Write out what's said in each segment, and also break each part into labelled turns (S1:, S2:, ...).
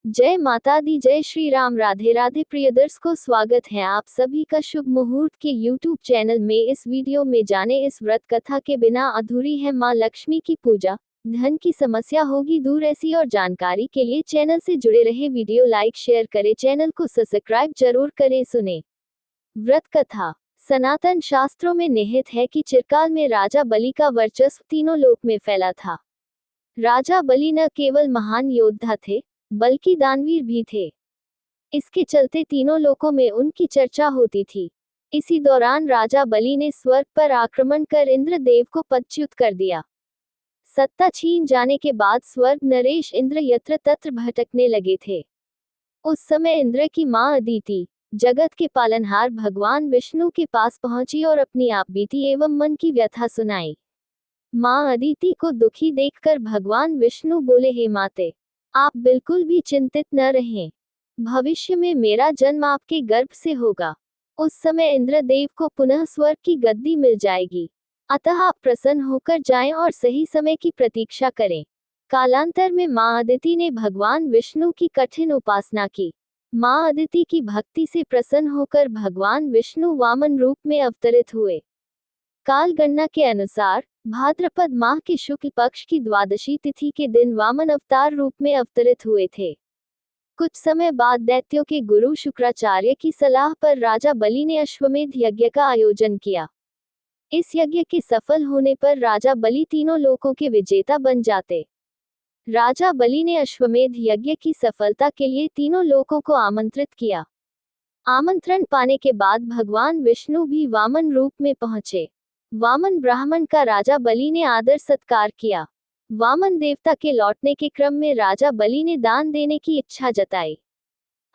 S1: जय माता दी, जय श्री राम, राधे राधे। प्रिय दर्शकों, स्वागत है आप सभी का शुभ मुहूर्त के YouTube चैनल में। इस वीडियो में जाने इस व्रत कथा के बिना अधूरी है मां लक्ष्मी की पूजा। धन की समस्या होगी दूर, ऐसी और जानकारी के लिए चैनल से जुड़े रहे। वीडियो लाइक शेयर करें, चैनल को सब्सक्राइब जरूर करें। सुने व्रत कथा। सनातन शास्त्रों में निहित है कि चिरकाल में राजा बलि का वर्चस्व तीनों लोक में फैला था। राजा बलि न केवल महान योद्धा थे, बल्कि दानवीर भी थे। इसके चलते तीनों लोकों में उनकी चर्चा होती थी। इसी दौरान राजा बलि ने स्वर्ग पर आक्रमण कर इंद्रदेव को पदच्युत कर दिया। सत्ता छीन जाने के बाद स्वर्ग नरेश इंद्र यत्र तत्र भटकने लगे थे। उस समय इंद्र की मां अदिति, जगत के पालनहार भगवान विष्णु के पास पहुंची और अपनी आप बीती एवं मन की व्यथा सुनाई। मां अदिति को दुखी देखकर भगवान विष्णु बोले, हे माते, आप बिल्कुल भी चिंतित न रहें। भविष्य में मेरा जन्म आपके गर्भ से होगा। उस समय इंद्रदेव को पुनः स्वर्ग की गद्दी मिल जाएगी। अतः आप प्रसन्न होकर जाएं और सही समय की प्रतीक्षा करें। कालांतर में मां अदिति ने भगवान विष्णु की कठिन उपासना की। मां अदिति की भक्ति से प्रसन्न होकर भगवान विष्णु वामन रूप में अवतरित हुए। काल गणना के अनुसार भाद्रपद माह के शुक्ल पक्ष की द्वादशी तिथि के दिन वामन अवतार रूप में अवतरित हुए थे। कुछ समय बाद दैत्यों के गुरु शुक्राचार्य की सलाह पर राजा बलि ने अश्वमेध यज्ञ का आयोजन किया। इस यज्ञ के सफल होने पर राजा बलि तीनों लोकों के विजेता बन जाते। राजा बलि ने अश्वमेध यज्ञ की सफलता के लिए तीनों लोकों को आमंत्रित किया। आमंत्रण पाने के बाद भगवान विष्णु भी वामन रूप में पहुंचे। वामन ब्राह्मण का राजा बलि ने आदर सत्कार किया। वामन देवता के लौटने के क्रम में राजा बलि ने दान देने की इच्छा जताई।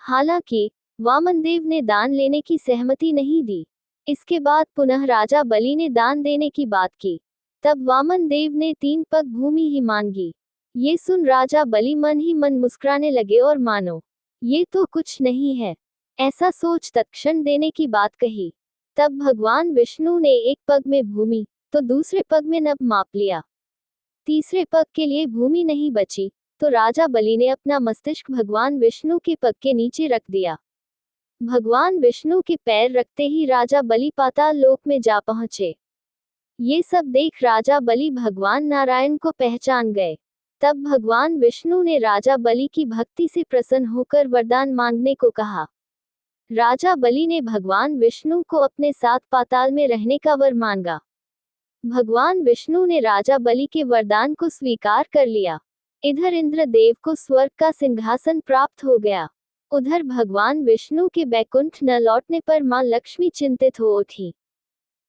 S1: हालांकि वामन देव ने दान लेने की सहमति नहीं दी। इसके बाद पुनः राजा बलि ने दान देने की बात की। तब वामन देव ने 3 पग भूमि ही मांगी। ये सुन राजा बलि मन ही मन मुस्कुराने लगे और मानो ये तो कुछ नहीं है, ऐसा सोच तत्क्षण देने की बात कही। तब भगवान विष्णु ने एक पग में भूमि तो दूसरे पग में नभ माप लिया। तीसरे पग के लिए भूमि नहीं बची तो राजा बलि ने अपना मस्तिष्क भगवान विष्णु के पग के नीचे रख दिया। भगवान विष्णु के पैर रखते ही राजा बलि पाताल लोक में जा पहुंचे। ये सब देख राजा बलि भगवान नारायण को पहचान गए। तब भगवान विष्णु ने राजा बलि की भक्ति से प्रसन्न होकर वरदान मांगने को कहा। राजा बलि ने भगवान विष्णु को अपने साथ पाताल में रहने का वर मांगा। भगवान विष्णु ने राजा बलि के वरदान को स्वीकार कर लिया। इधर इंद्रदेव को स्वर्ग का सिंहासन प्राप्त हो गया। उधर भगवान विष्णु के बैकुंठ न लौटने पर मां लक्ष्मी चिंतित हो उठी।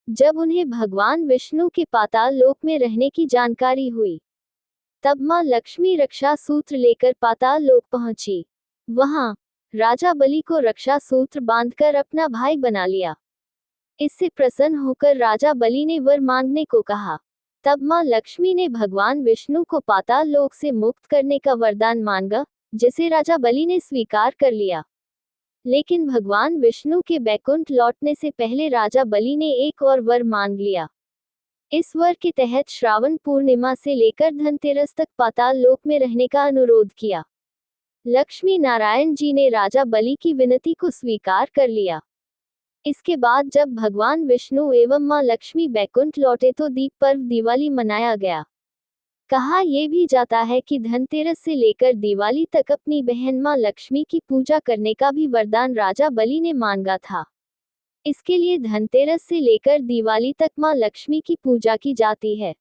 S1: जब उन्हें भगवान विष्णु के पाताल लोक में रहने की जानकारी हुई, तब मां लक्ष्मी रक्षा सूत्र लेकर पाताल लोक पहुंची। वहां राजा बलि को रक्षा सूत्र बांधकर अपना भाई बना लिया। इससे प्रसन्न होकर राजा बलि ने वर मांगने को कहा। तब मां लक्ष्मी ने भगवान विष्णु को पाताल लोक से मुक्त करने का वरदान मांगा, जिसे राजा बलि ने स्वीकार कर लिया। लेकिन भगवान विष्णु के बैकुंठ लौटने से पहले राजा बलि ने एक और वर मांग लिया। इस वर के तहत श्रावण पूर्णिमा से लेकर धनतेरस तक पाताल लोक में रहने का अनुरोध किया। लक्ष्मी नारायण जी ने राजा बलि की विनती को स्वीकार कर लिया। इसके बाद जब भगवान विष्णु एवं मां लक्ष्मी बैकुंठ लौटे तो दीप पर्व दिवाली मनाया गया। कहा यह भी जाता है कि धनतेरस से लेकर दिवाली तक अपनी बहन मां लक्ष्मी की पूजा करने का भी वरदान राजा बलि ने मांगा था। इसके लिए धनतेरस से लेकर दिवाली तक मां लक्ष्मी की पूजा की जाती है।